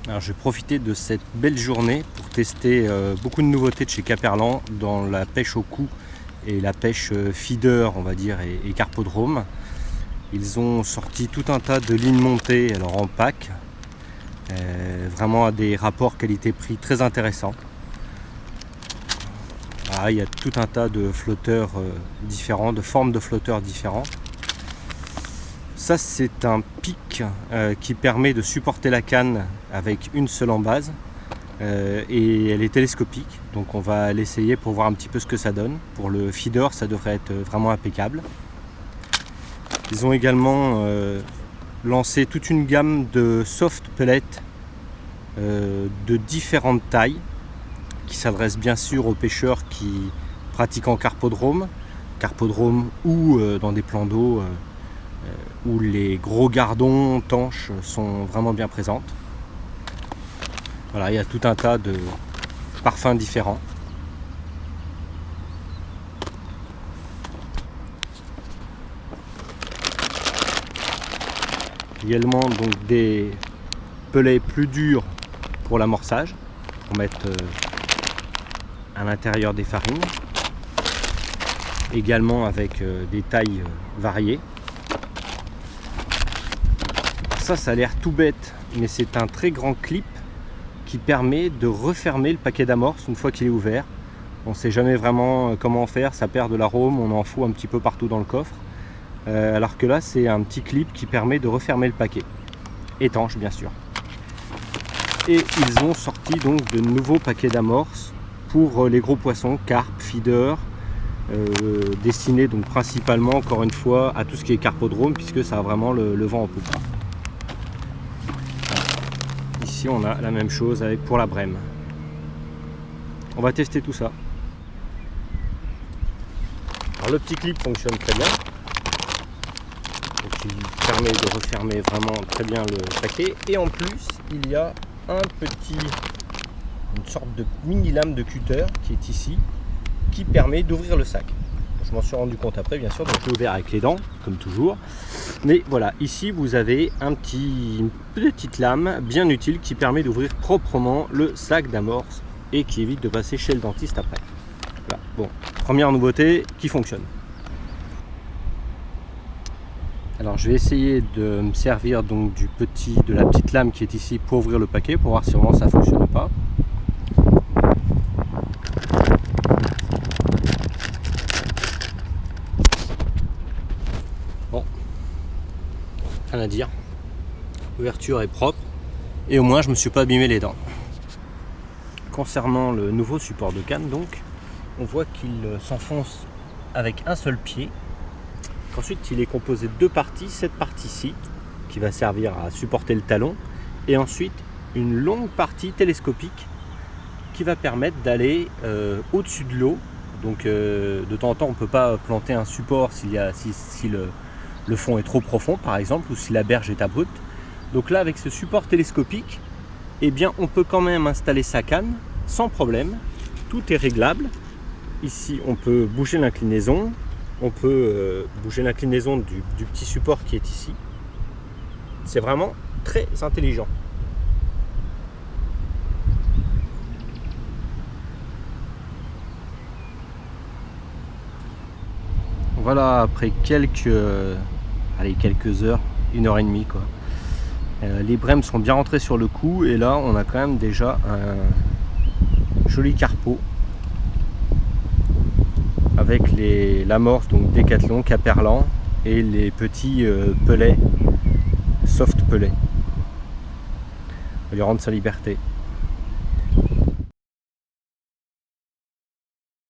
Alors je vais profiter de cette belle journée pour tester beaucoup de nouveautés de chez Caperlan dans la pêche au coup et la pêche feeder, on va dire, et carpodrome. Ils ont sorti tout un tas de lignes montées, alors en pack, vraiment à des rapports qualité-prix très intéressants. Voilà, il y a tout un tas de flotteurs différents, de formes de flotteurs différents. Ça, c'est un pic qui permet de supporter la canne avec une seule en base et elle est télescopique, donc on va l'essayer pour voir un petit peu ce que ça donne. Pour le feeder, ça devrait être vraiment impeccable. Ils ont également lancé toute une gamme de soft pellets de différentes tailles qui s'adressent bien sûr aux pêcheurs qui pratiquent en carpodrome ou dans des plans d'eau où les gros gardons, tanches sont vraiment bien présentes. Voilà, il y a tout un tas de parfums différents. Également donc des pellets plus durs pour l'amorçage, pour mettre à l'intérieur des farines. Également avec des tailles variées. Ça a l'air tout bête, mais c'est un très grand clip qui permet de refermer le paquet d'amorce une fois qu'il est ouvert. On ne sait jamais vraiment comment faire, ça perd de l'arôme, on en fout un petit peu partout dans le coffre. Alors que là, c'est un petit clip qui permet de refermer le paquet. Étanche, bien sûr. Et ils ont sorti donc de nouveaux paquets d'amorces pour les gros poissons, carpes, feeder, destinés donc principalement, encore une fois, à tout ce qui est carpodrome, puisque ça a vraiment le vent en poupe. Ici on a la même chose pour la brème. On va tester tout ça. Alors le petit clip fonctionne très bien. Donc, il permet de refermer vraiment très bien le paquet. Et en plus il y a une sorte de mini lame de cutter qui est ici, qui permet d'ouvrir le sac. Je m'en suis rendu compte après, bien sûr, donc je l'ai ouvert avec les dents, comme toujours. Mais voilà, ici vous avez une petite lame bien utile qui permet d'ouvrir proprement le sac d'amorce et qui évite de passer chez le dentiste après. Voilà. Bon, première nouveauté qui fonctionne. Alors je vais essayer de me servir donc de la petite lame qui est ici pour ouvrir le paquet, pour voir si vraiment ça fonctionne ou pas. Bon, rien à dire, l'ouverture est propre et au moins je me suis pas abîmé les dents. Concernant le nouveau support de canne, donc on voit qu'il s'enfonce avec un seul pied. Ensuite il est composé de deux parties, cette partie-ci qui va servir à supporter le talon et ensuite une longue partie télescopique qui va permettre d'aller au-dessus de l'eau. Donc de temps en temps on ne peut pas planter un support si le fond est trop profond par exemple, ou si la berge est abrupte. Donc là avec ce support télescopique, eh bien on peut quand même installer sa canne sans problème, tout est réglable. Ici on peut bouger l'inclinaison, on peut bouger l'inclinaison du petit support qui est ici. C'est vraiment très intelligent. Voilà, après quelques heures, 1h30 quoi. Les brèmes sont bien rentrées sur le coup et là on a quand même déjà un joli carpeau avec l'amorce donc Décathlon, Caperlan et les petits pellets, soft pellets. On va lui rendre sa liberté.